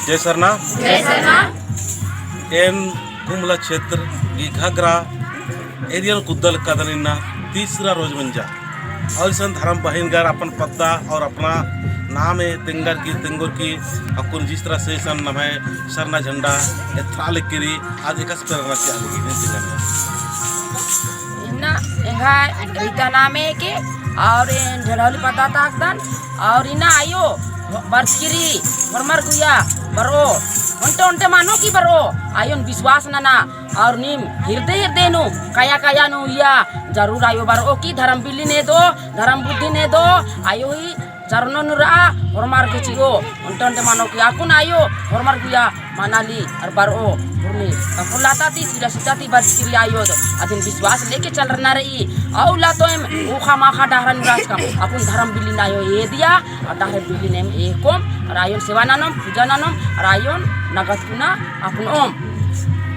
जय सरना जय सरना एन कुमला क्षेत्र की घाघरा एरियल कुद्दल कदनिना तीसरा रोज मंजा और इस धर्म बहिनगार अपन पद्दा और अपना नाम है तेंगुर की अकुन जिस तरह से सन नाम है सरना झंडा एथराल किरी आज एक प्रेरणा से आगे इन्ना इंगा रीता नामे के और झड़ौली पता ताकदन और इन्ना आयो बरकिरी मरमर गुया बरो उन्टे मानो की बरो आयोन विश्वास नना और नीम हृदय नु काया नु या जरूर आयो बरो की धर्म बिल्ली ने दो धर्म बुद्धि ने दो आयो ही चरणों नुरा हरमार गुचियो उन्टे मानो की आकुन आयो हरमार गुया मनाली और बरो उर्मी अकुलाता ती सीधा ती बरकिरी आयो अदिन विश्वास लेके चल रना रही औला तो एम उखा माखा डाहरन राज का अकुन धर्म बिल्ली नायो ये दिया और डाहर बिल्ली नेम एकोम और आयोन सेवा नानम पूजा नानम और आयोन नगद कुना अपुन ओम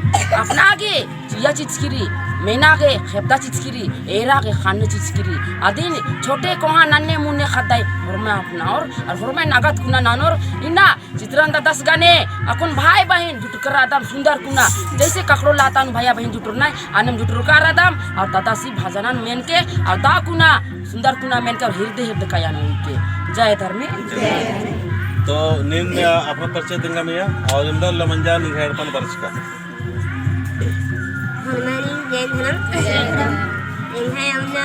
अपना आगे चिया चिचकिरी मेना के खेपदा चिचकिरी एरा के खाने चिचकिरी अदिन छोटे कोहा नन्ने मुन्ने खदाई हरमे अपना और हरमे नगद कुना नानोर इना चित्रंदा 10 गाने अकुन भाई बहन जुटकर आदम सुंदर कुना जैसे ककड़ो लातान भैया बहन जुटुरना आनम जुटुरकार आदम और दादासी भजनन मेन के और दा कुना सुंदर कुना मेन के हृदय काया के जय धर्मी तो नीन अपना परिचय देंगे मैया और इंदर लमंजा निघेड़पन वर्ष का जय धर्म इन्हें हमने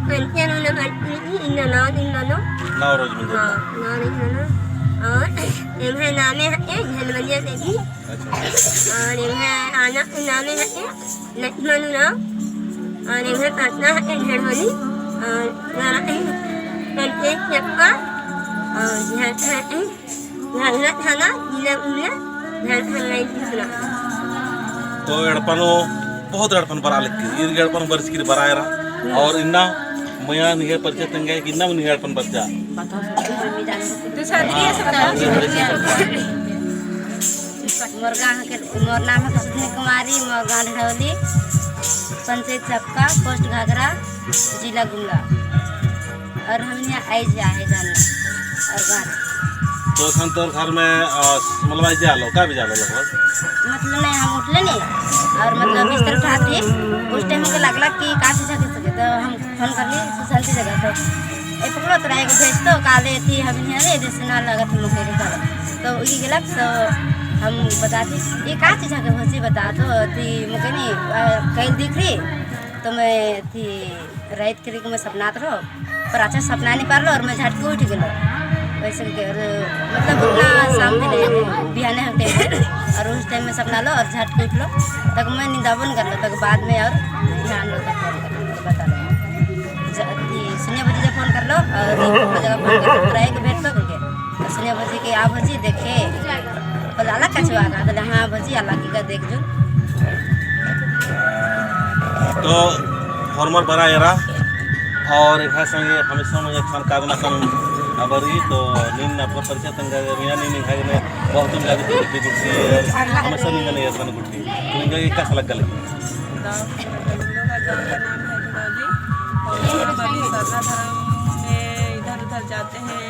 पंचन उन्हें भरती इन नानो 9 रोज में और इन्हें नामे है धनवंजा देवी और इन्हें आना नामे है लक्ष्मण नाम और इन्हें पटना है झड़ोली और पंचायत चक्का और झांझरा थाना जिला उमला झारखंड तो एड़पनो बहुत एड़पन बरा लिखी ये एड़पन बरस की बरायरा और इन्ना मया निगे परिचय तंगे कि इन्ना निगे एड़पन बरचा मोरगा के मोर नाम है कृष्ण कुमारी मोरगा ढड़ौली पंचायत चक्का पोस्ट घाघरा जिला गुमला और हम यहाँ आई जाए जाने और घर तो संतोर घर में मतलब आई जालो का भी जालो लगभग मतलब नहीं हम उठले नहीं और मतलब बिस्तर उठाते उस टाइम हमको लगला कि काफी जगह सके तो हम फोन कर लिए सुशांति जगह तो ए पकड़ो तो एक भेज तो काले थी हम यहाँ रे जैसे ना लगा तुम लोग के तो ये गलत तो हम बताते ये का चीज़ है होची बता तो थी मुझे नहीं कहीं दिख रही तो मैं थी रात करी को मैं सपना रहो पर अच्छा सपना नहीं पार लो और मैं झटके उठ गलो वैसे और मतलब उतना सामने बिहाने होते और उस टाइम में सपना लो और झटके उठ लो तक मैं निंदावन कर लो तक बाद में और ध्यान लो तक फोन कर लो बता लो सुनिया बजी जब फोन कर लो और जगह फोन कर लो एक भेंट करके और सुनिया बजी के आ बजी देखे और अलग कछुआ का तो हाँ बजी अलग का देख जो तो हॉर्मोन बरा एरा और एक संगे हमेशा मुझे खान कादना कम अबरी तो नीन अपना परिचय तंगा मिया नीन खाए ने बहुत दिन लगे तो गुट्टी हमेशा नीन ने ऐसा गुट्टी नीन ये कैसा लग गया और बड़ी सरना धर्म में इधर उधर जाते हैं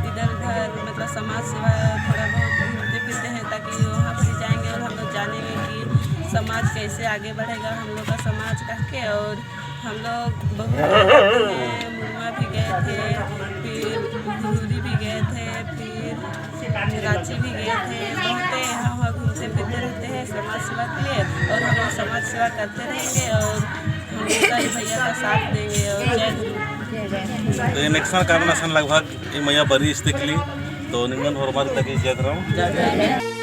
इधर उधर मतलब समाज सेवा थोड़ा बहुत घूमते फिरते हैं ताकि वहाँ पर जाएंगे और हम लोग जानेंगे कि समाज कैसे आगे बढ़ेगा हम लोग का समाज कह के और हम लोग बहुत मुर्मा भी गए थे फिर धूरी भी गए थे फिर रांची भी गए थे बहुत यहाँ वहाँ घूमते फिरते रहते हैं समाज सेवा के लिए और हम लोग समाज सेवा करते रहेंगे और हम लोग भैया का साथ देंगे और जय तो नेक्स्ट कारण लगभग ये मैया बरी स्थिति तो निंगन और तक जय